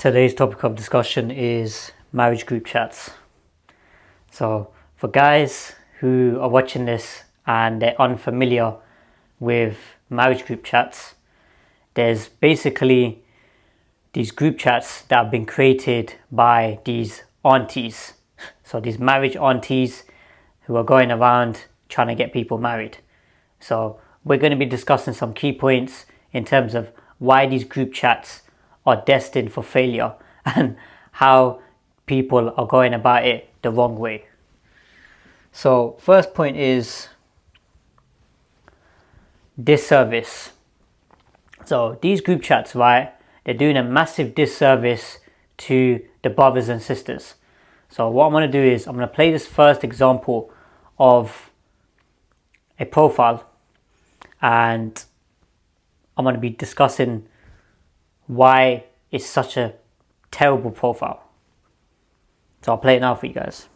Today's topic of discussion is marriage group chats. So, for guys who are watching this and they're unfamiliar with marriage group chats, there's basically these group chats that have been created by these aunties. So, these marriage aunties who are going around trying to get people married. So, we're going to be discussing some key points in terms of why these group chats are destined for failure and how people are going about it the wrong way. So, first point is disservice. So, these group chats, right, they're doing a massive disservice to the brothers and sisters. So, what I'm going to do is I'm going to play this first example of a profile, and I'm going to be discussing why it's such a terrible profile. So I'll play it now for you guys.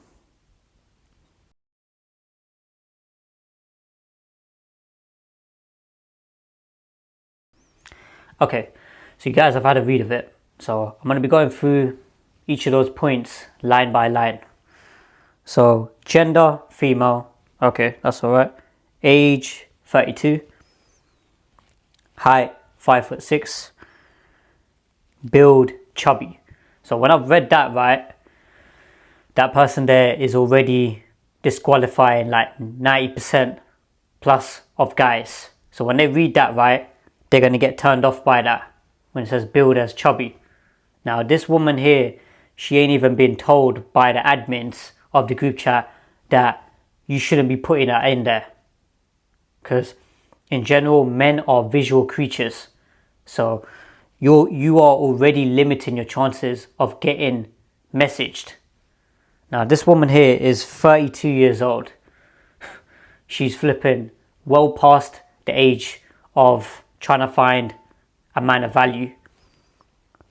Okay, so you guys have had a read of it. So I'm going to be going through each of those points line by line. So gender, female. Okay, that's alright. Age, 32. Height, 5'6". Build, chubby. So when I've read that, right, that person there is already disqualifying like 90% plus of guys. So when they read that, right, they're going to get turned off by that when it says build as chubby. Now this woman here, she ain't even been told by the admins of the group chat that you shouldn't be putting that in there, because in general men are visual creatures. So you are already limiting your chances of getting messaged. Now this woman here is 32 years old. She's flipping well past the age of trying to find a man of value,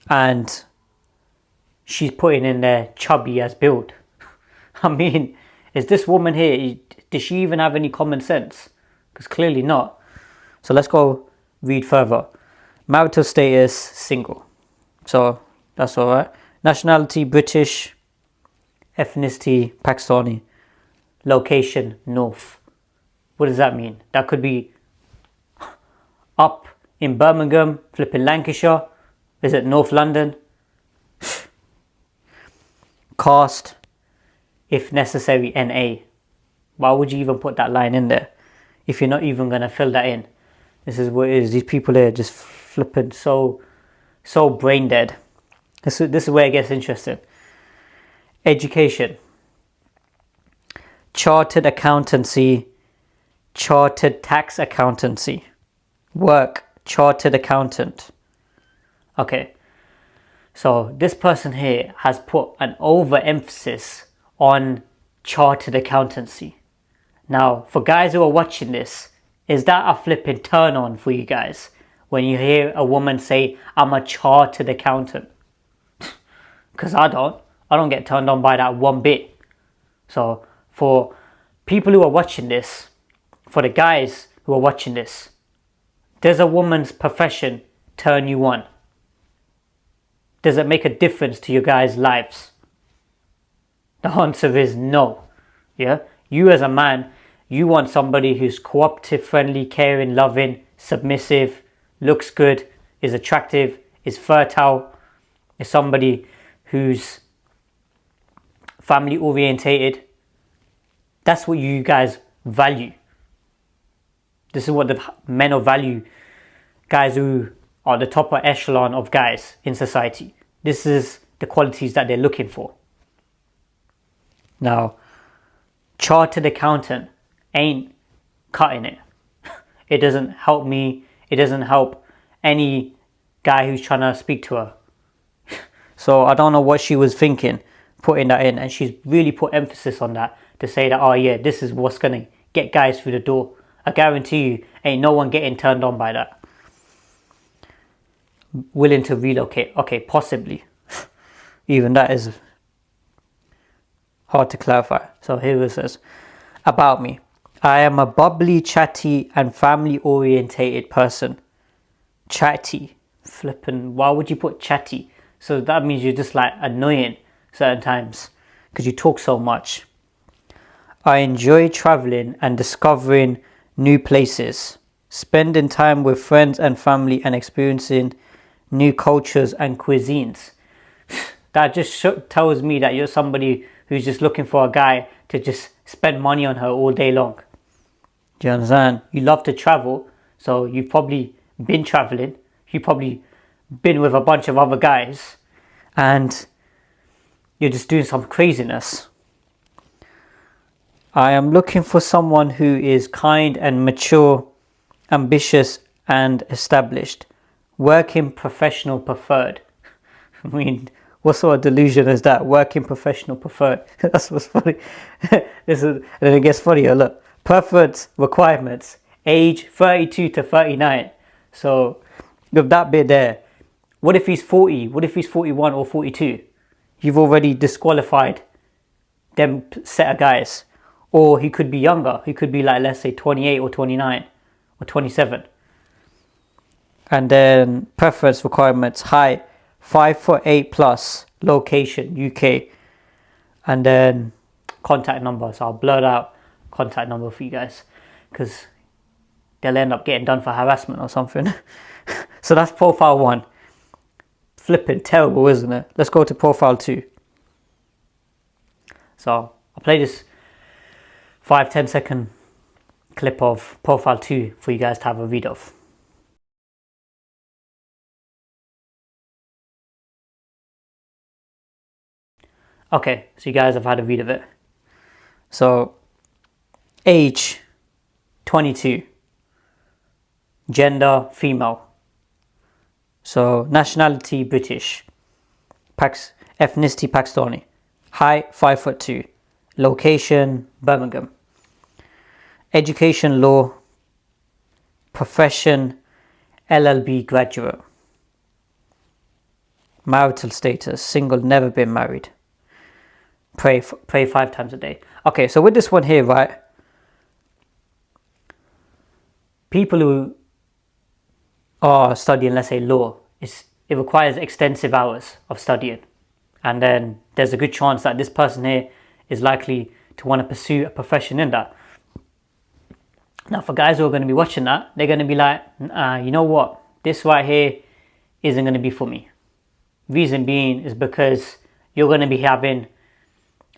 and she's putting in there chubby as build. I mean, is this woman here, does she even have any common sense? Because clearly not. So let's go read further. Marital status, single. So that's alright. Nationality, British. Ethnicity, Pakistani. Location, north. What does that mean? That could be up in Birmingham, flipping Lancashire. Is it North London? Caste, if necessary, NA. Why would you even put that line in there if you're not even going to fill that in? This is what it is. These people here just flipping so brain dead. This is where it gets interesting. Education. Chartered accountancy. Chartered tax accountancy. Work. Chartered accountant. Okay. So this person here has put an overemphasis on chartered accountancy. Now, for guys who are watching this, is that a flipping turn on for you guys when you hear a woman say, I'm a chartered accountant? Because I don't get turned on by that one bit. So for people who are watching this, for the guys who are watching this, does a woman's profession turn you on? Does it make a difference to your guys' lives? The answer is no. Yeah? You as a man, you want somebody who's cooperative, friendly, caring, loving, submissive, looks good, is attractive, is fertile, is somebody who's family orientated. That's what you guys value. This is what the men of value, guys who are the top echelon of guys in society. This is the qualities that they're looking for. Now, chartered accountant ain't cutting it. It doesn't help me. It doesn't help any guy who's trying to speak to her. So I don't know what she was thinking putting that in, and she's really put emphasis on that to say that, oh yeah, this is what's going to get guys through the door. I guarantee you ain't no one getting turned on by that. Willing to relocate. Okay, possibly. Even that is hard to clarify. So here it says, about me. I am a bubbly, chatty and family orientated person. Chatty. Flippin', why would you put chatty? So that means you're just like annoying certain times because you talk so much. I enjoy traveling and discovering new places, spending time with friends and family and experiencing new cultures and cuisines. That just tells me that you're somebody who's just looking for a guy to just spend money on her all day long. Do you understand? You love to travel, so you've probably been traveling. You've probably been with a bunch of other guys, and you're just doing some craziness. I am looking for someone who is kind and mature, ambitious and established. Working professional preferred. I mean, what sort of delusion is that? Working professional preferred. That's what's funny. And then it gets funnier. Look, preferred requirements. Age 32 to 39. So with that bit there, what if he's 40? What if he's 41 or 42? You've already disqualified them set of guys. Or he could be younger. He could be like, let's say 28 or 29 or 27. And then preference requirements, height 5'8" plus, location UK, and then contact number. So I'll blur out contact number for you guys because they'll end up getting done for harassment or something. So that's profile 1. Flipping terrible, isn't it? Let's go to profile 2. So I'll play this 5-10 second clip of profile 2 for you guys to have a read of. Okay, so you guys have had a read of it. So, age 22, gender female. So, nationality British, ethnicity Pakistani, height 5'2", location Birmingham, education law, profession LLB graduate, marital status single, never been married. Pray 5 times a day. Okay, so with this one here, right? People who are studying, let's say, law, it requires extensive hours of studying. And then there's a good chance that this person here is likely to want to pursue a profession in that. Now, for guys who are going to be watching that, they're going to be like, you know what? This right here isn't going to be for me. Reason being is because you're going to be having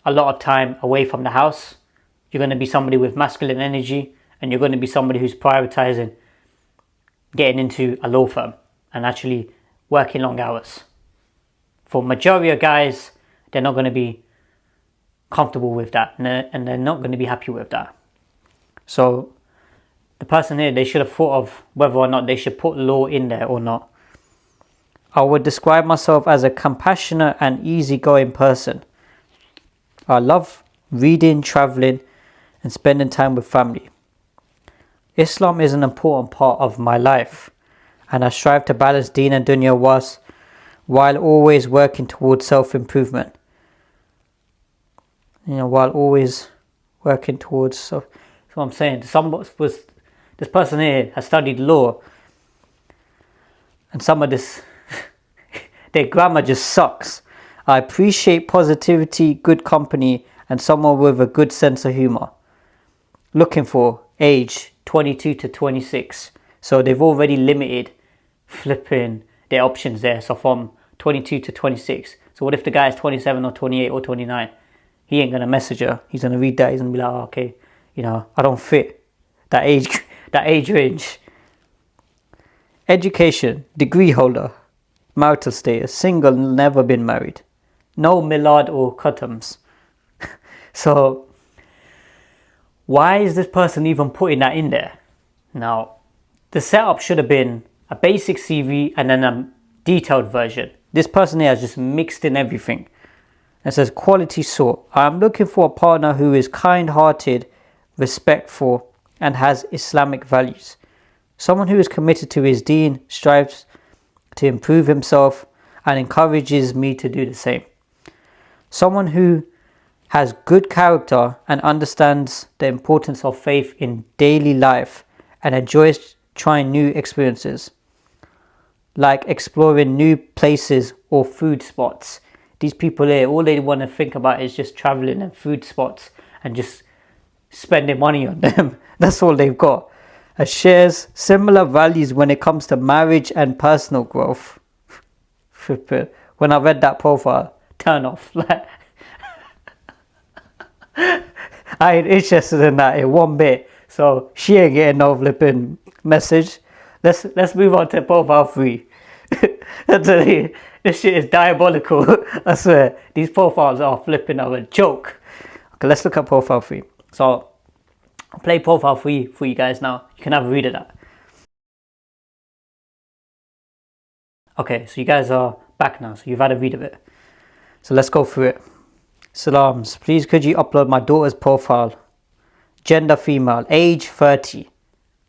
a lot of time away from the house. You're going to be somebody with masculine energy, and you're going to be somebody who's prioritizing getting into a law firm and actually working long hours. For majority of guys, they're not going to be comfortable with that, and they're not going to be happy with that. So the person here, they should have thought of whether or not they should put law in there or not. I would describe myself as a compassionate and easygoing person. I love reading, traveling, and spending time with family. Islam is an important part of my life, and I strive to balance deen and dunya while always working towards self-improvement. While always working towards self. That's what I'm saying. This person here has studied law, and some of this, their grammar just sucks. I appreciate positivity, good company, and someone with a good sense of humor. Looking for age 22 to 26. So they've already limited flipping their options there. So from 22 to 26. So what if the guy is 27 or 28 or 29? He ain't going to message her. He's going to read that. He's going to be like, oh, okay, I don't fit that age range. Education, degree holder, marital status, single, never been married. No Milad or Khatams. So why is this person even putting that in there? Now, the setup should have been a basic CV and then a detailed version. This person here has just mixed in everything. It says quality sought. I'm looking for a partner who is kind-hearted, respectful, and has Islamic values. Someone who is committed to his deen, strives to improve himself, and encourages me to do the same. Someone who has good character and understands the importance of faith in daily life and enjoys trying new experiences. like exploring new places or food spots. These people here, all they want to think about is just traveling and food spots and just spending money on them. That's all they've got. Shares similar values when it comes to marriage and personal growth. When I read that profile, turn off. Like, I ain't interested in that in one bit. So she ain't getting no flipping message. Let's move on to profile 3. I tell you, this shit is diabolical. I swear, these profiles are flipping of a joke. Okay, let's look at profile 3. So I'll play profile 3 for you guys now. You can have a read of that. Okay, so you guys are back now, so you've had a read of it. So let's go through it. Salams, please could you upload my daughter's profile? Gender female, age 30,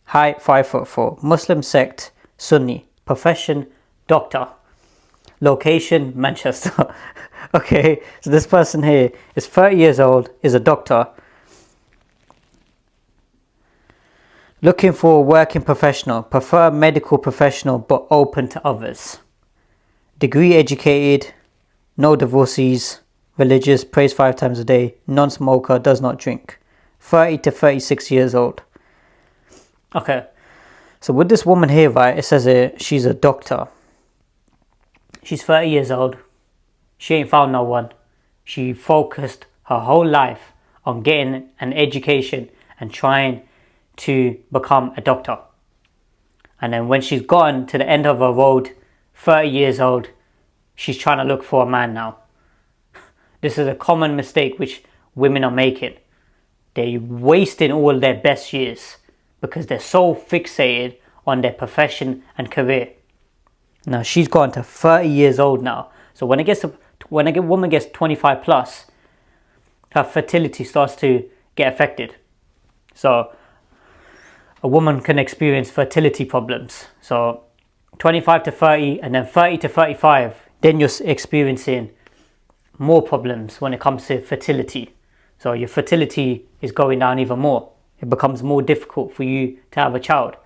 height 5'4", Muslim sect Sunni, profession doctor, location Manchester. Okay, so this person here is 30 years old, is a doctor, looking for a working professional, prefer medical professional but open to others, degree educated, no divorcees, religious, prays 5 times a day, non-smoker, does not drink, 30 to 36 years old. Okay, so with this woman here, right, it says she's a doctor. She's 30 years old. She ain't found no one. She focused her whole life on getting an education and trying to become a doctor. And then when she's gotten to the end of her road, 30 years old, she's trying to look for a man now. This is a common mistake which women are making. They're wasting all their best years because they're so fixated on their profession and career. Now she's gone to 30 years old now. So when a woman gets 25 plus, her fertility starts to get affected. So a woman can experience fertility problems. So 25 to 30 and then 30 to 35, then you're experiencing more problems when it comes to fertility. So your fertility is going down even more. It becomes more difficult for you to have a child.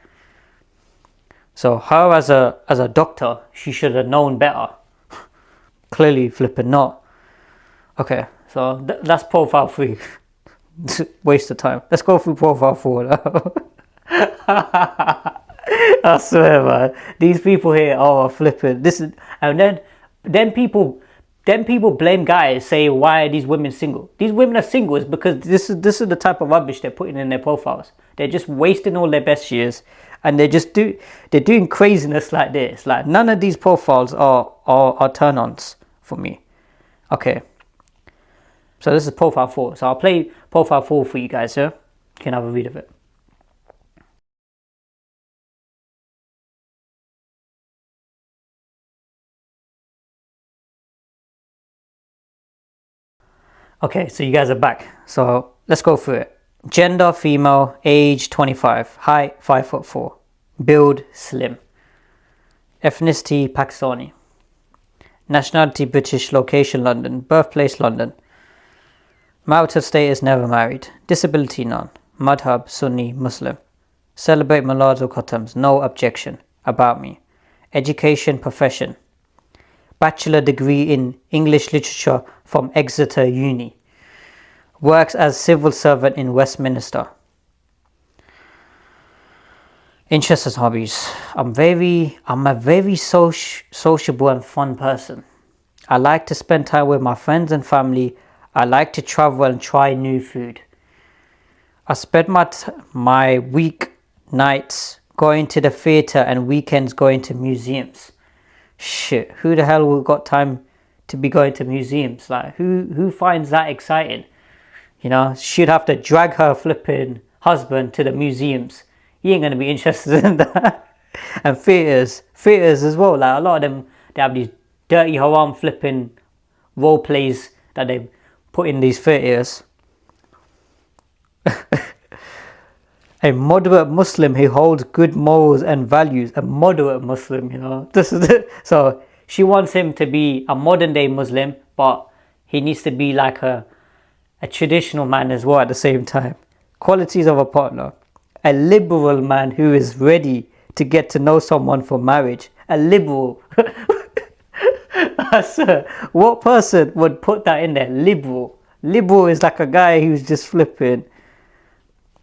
So her as a doctor, she should have known better. Clearly flipping not. Okay, so that's profile 3. Waste of time. Let's go through profile 4 now. I swear, man. These people here are flipping. And then people blame guys, say, why are these women single? These women are single is because this is the type of rubbish they're putting in their profiles. They're just wasting all their best years, and they're doing craziness like this. Like, none of these profiles are turn-ons for me. Okay. So this is profile 4. So I'll play profile 4 for you guys, yeah? You can have a read of it. Okay, so you guys are back. So let's go through it. Gender female, age 25, height 5'4", build slim, ethnicity Pakistani, nationality British, location London, birthplace London, marital status never married, disability none, madhab Sunni Muslim, celebrate Malads or Khatams, no objection, about me, education profession, bachelor degree in English literature from Exeter Uni, works as civil servant in Westminster. Interests and hobbies. I'm a very sociable and fun person. I like to spend time with my friends and family. I like to travel and try new food. I spend my week nights going to the theatre and weekends going to museums. Shit, who the hell got time to be going to museums? Like, who finds that exciting? You know, she'd have to drag her flipping husband to the museums. He ain't going to be interested in that. And theatres as well. Like, a lot of them, they have these dirty haram flipping role plays that they put in these theatres. A moderate Muslim who holds good morals and values. A moderate Muslim, you know. This is it. So she wants him to be a modern day Muslim, but he needs to be like a traditional man as well at the same time. Qualities of a partner. A liberal man who is ready to get to know someone for marriage A liberal. Sir, what person would put that in there? Liberal. Liberal is like a guy who's just flipping.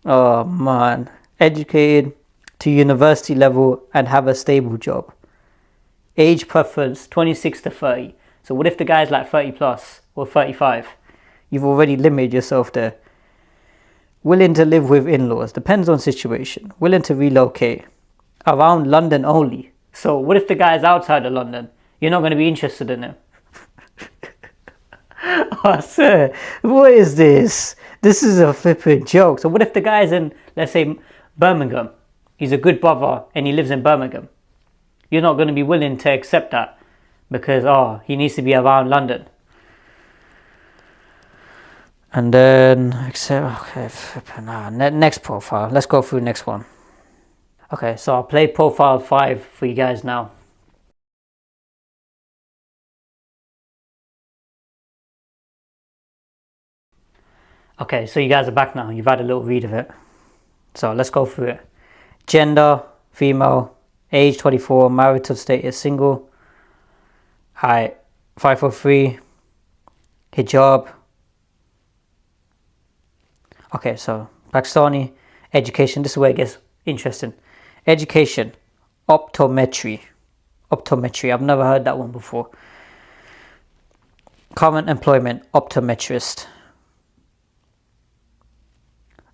Oh man. Educated to university level and have a stable job. Age preference 26 to 30. So what if the guy's like 30 plus or 35? You've already limited yourself there. Willing to live with in-laws. Depends on situation. Willing to relocate. Around London only. So what if the guy's outside of London? You're not going to be interested in him. Oh, sir, what is this? This is a flipping joke. So what if the guy's in, let's say, Birmingham? He's a good brother and he lives in Birmingham. You're not going to be willing to accept that because, he needs to be around London. And then, next profile. Let's go through the next one. Okay, so I'll play profile 5 for you guys now. Okay, so you guys are back now. You've had a little read of it. So let's go through it. Gender, female, age 24, marital status, single, height 5'3", hijab. Okay, so Pakistani, education, this is where it gets interesting. Education, optometry. I've never heard that one before. Current employment, optometrist.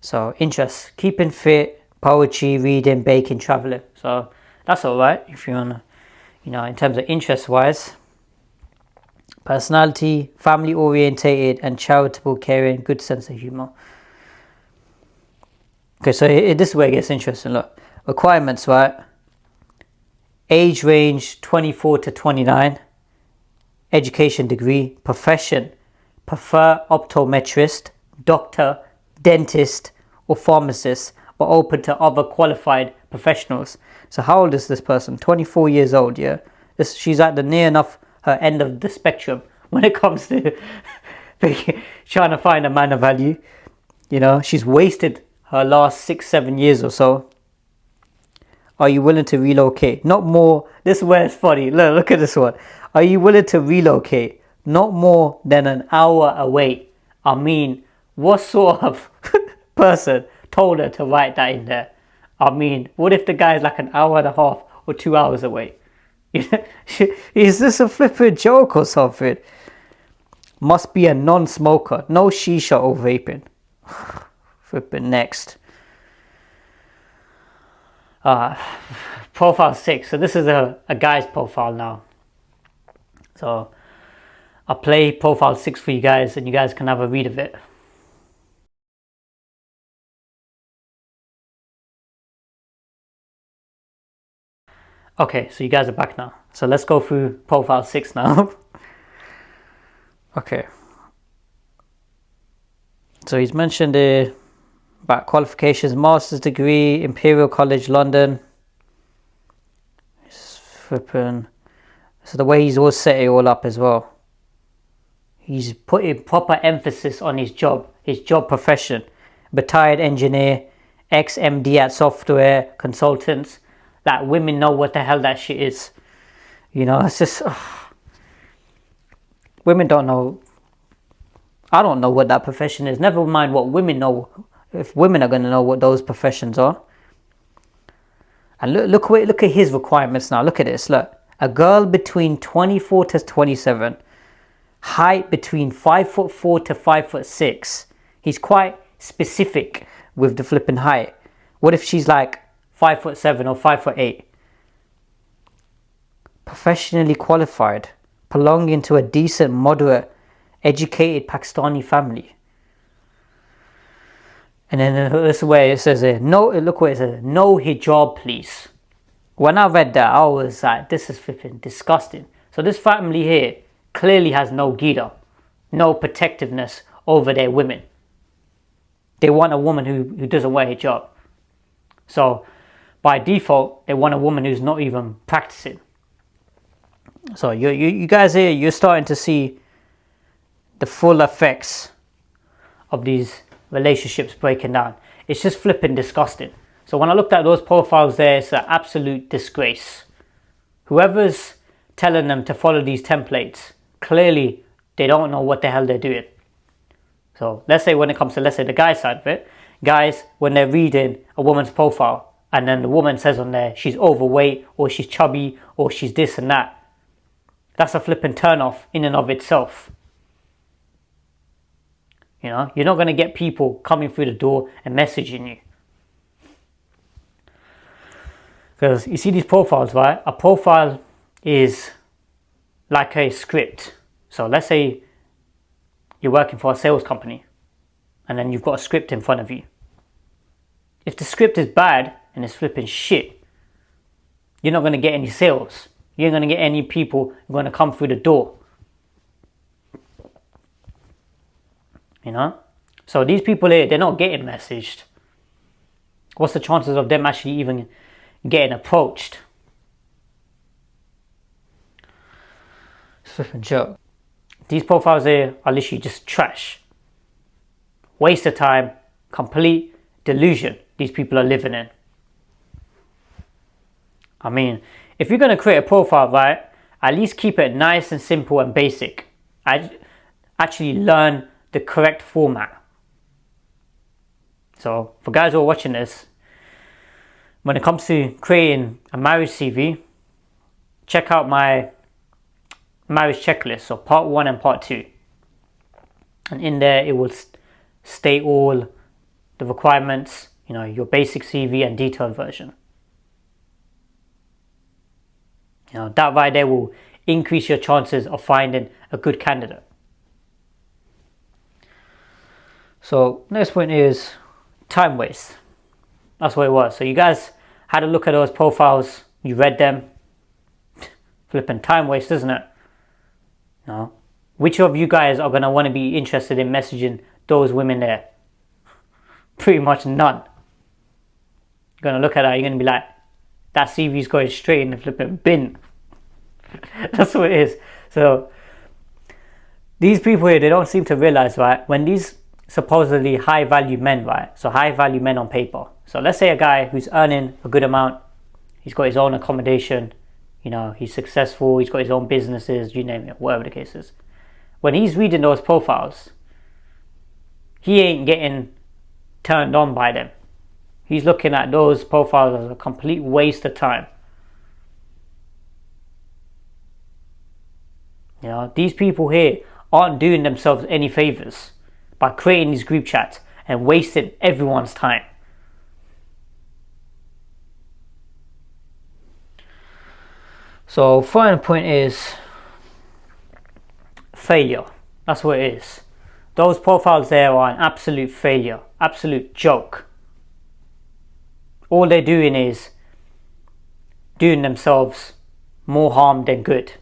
So interests, keeping fit, poetry, reading, baking, traveling. So that's alright if you wanna, in terms of interest wise. Personality, family orientated and charitable, caring, good sense of humor. Okay, so this is where it gets interesting. Look, requirements, right? Age range 24 to 29. Education degree, profession, prefer optometrist, doctor, dentist or pharmacist, but open to other qualified professionals. So how old is this person? 24 years old, yeah? She's at the near enough her end of the spectrum when it comes to trying to find a man of value. She's wasted her last 6-7 years or so. Are you willing to relocate? Not more. This is where it's funny. Look at this one. Are you willing to relocate? Not more than an hour away. I mean, what sort of person told her to write that in there? I mean, what if the guy's like an hour and a half or 2 hours away? Is this a flipping joke or something? Must be a non-smoker. No shisha or vaping. Flipping next. Profile 6. So this is a guy's profile now. So I'll play profile 6 for you guys and you guys can have a read of it. Okay, so you guys are back now. So let's go through profile 6 now. Okay. So he's mentioned about qualifications, master's degree, Imperial College London. He's flipping. So the way he's all set it all up as well. He's putting proper emphasis on his job profession. Retired engineer, ex-MD at software consultants. That women know what the hell that shit is. It's just... Women don't know. I don't know what that profession is. Never mind what women know. If women are going to know what those professions are. And look at his requirements now. Look at this. Look. A girl between 24 to 27. Height between 5'4" to 5'6". He's quite specific with the flipping height. What if she's like 5'7" or 5'8"? Professionally qualified. Belonging to a decent, moderate, educated Pakistani family. And then this is where it says look where it says, no hijab please. When I read that, I was like, this is flipping disgusting. So this family here clearly has no gida, no protectiveness over their women. They want a woman who doesn't wear hijab. So by default, they want a woman who's not even practicing. So you guys here, you're starting to see the full effects of these relationships breaking down. It's just flipping disgusting. So when I looked at those profiles there, it's an absolute disgrace. Whoever's telling them to follow these templates, clearly they don't know what the hell they're doing. So let's say when it comes to, let's say, the guy side of it, guys, when they're reading a woman's profile and then the woman says on there she's overweight or she's chubby or she's this and that, that's a flipping turn off in and of itself. You know, you're not going to get people coming through the door and messaging you. Because you see these profiles, right? A profile is like a script. So let's say you're working for a sales company and then you've got a script in front of you. If the script is bad and it's flipping shit, you're not going to get any sales. You're going to get any people who are going to come through the door. You know? So these people here, they're not getting messaged. What's the chances of them actually even getting approached? Flipping joke. These profiles here are literally just trash. Waste of time, complete delusion these people are living in. I mean, if you're going to create a profile, right, at least keep it nice and simple and basic. Actually learn the correct format. So for guys who are watching this, when it comes to creating a marriage CV, check out my marriage checklist, so part 1 and part 2. And in there it will state all the requirements, you know, your basic CV and detailed version. You know, that right there will increase your chances of finding a good candidate. So next point is time waste. That's what it was. So you guys had a look at those profiles, you read them. Flipping time waste, isn't it? No. Which of you guys are going to want to be interested in messaging those women there? Pretty much none. You're going to look at that, you're going to be like, that CV's going straight in the flipping bin. That's what it is. So these people here, they don't seem to realize, right, when these supposedly high value men, right, so high value men on paper, so let's say a guy who's earning a good amount, he's got his own accommodation, you know, he's successful, he's got his own businesses, you name it, whatever the case is. When he's reading those profiles, he ain't getting turned on by them. He's looking at those profiles as a complete waste of time. You know, these people here aren't doing themselves any favors by creating these group chats and wasting everyone's time. So final point is failure. That's what it is. Those profiles there are an absolute failure, absolute joke. All they're doing is doing themselves more harm than good.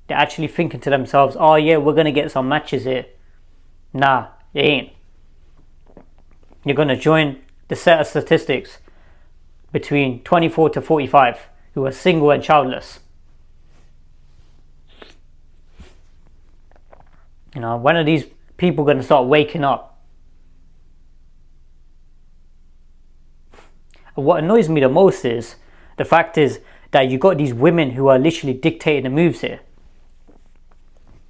They're actually thinking to themselves, oh yeah, we're going to get some matches here. Nah, they ain't. You're going to join the set of statistics between 24 to 45 who are single and childless. You know, when are these people going to start waking up? And what annoys me the most is the fact is that you got these women who are literally dictating the moves here.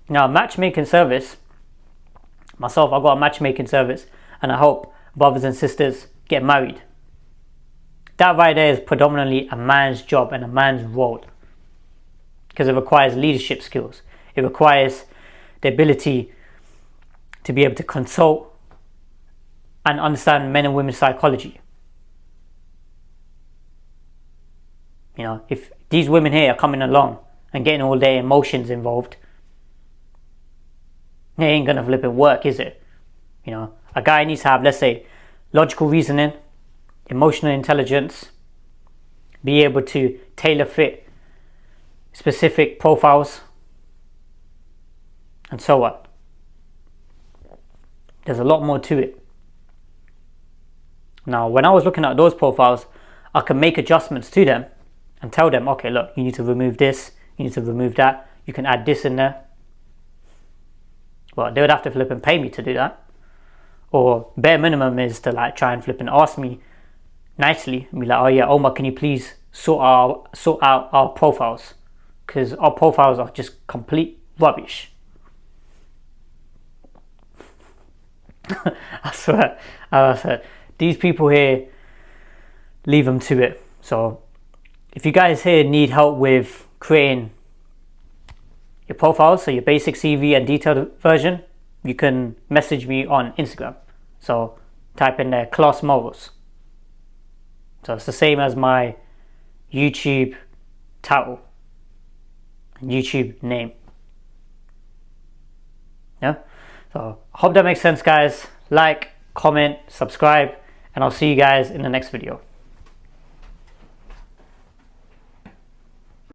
Now, matchmaking service, myself, I've got a matchmaking service, and I hope brothers and sisters get married. That right there is predominantly a man's job and a man's role, because it requires leadership skills. It requires the ability to be able to consult and understand men and women's psychology. You know, if these women here are coming along and getting all their emotions involved, it ain't gonna flip it work, is it? You know, a guy needs to have, let's say, logical reasoning, emotional intelligence, be able to tailor fit specific profiles, and so on. There's a lot more to it. Now, when I was looking at those profiles, I can make adjustments to them and tell them, okay, look, you need to remove this, you need to remove that, you can add this in there. Well, they would have to flip and pay me to do that. Or bare minimum is to like try and flip and ask me nicely and be like, oh yeah, Omar, can you please sort out our profiles, because our profiles are just complete rubbish. I swear, these people here, leave them to it. So if you guys here need help with creating your profiles, so your basic CV and detailed version, you can message me on Instagram. So type in there class morals. So it's the same as my YouTube title and YouTube name. Yeah. So I hope that makes sense, guys. Like, comment, subscribe, and I'll see you guys in the next video.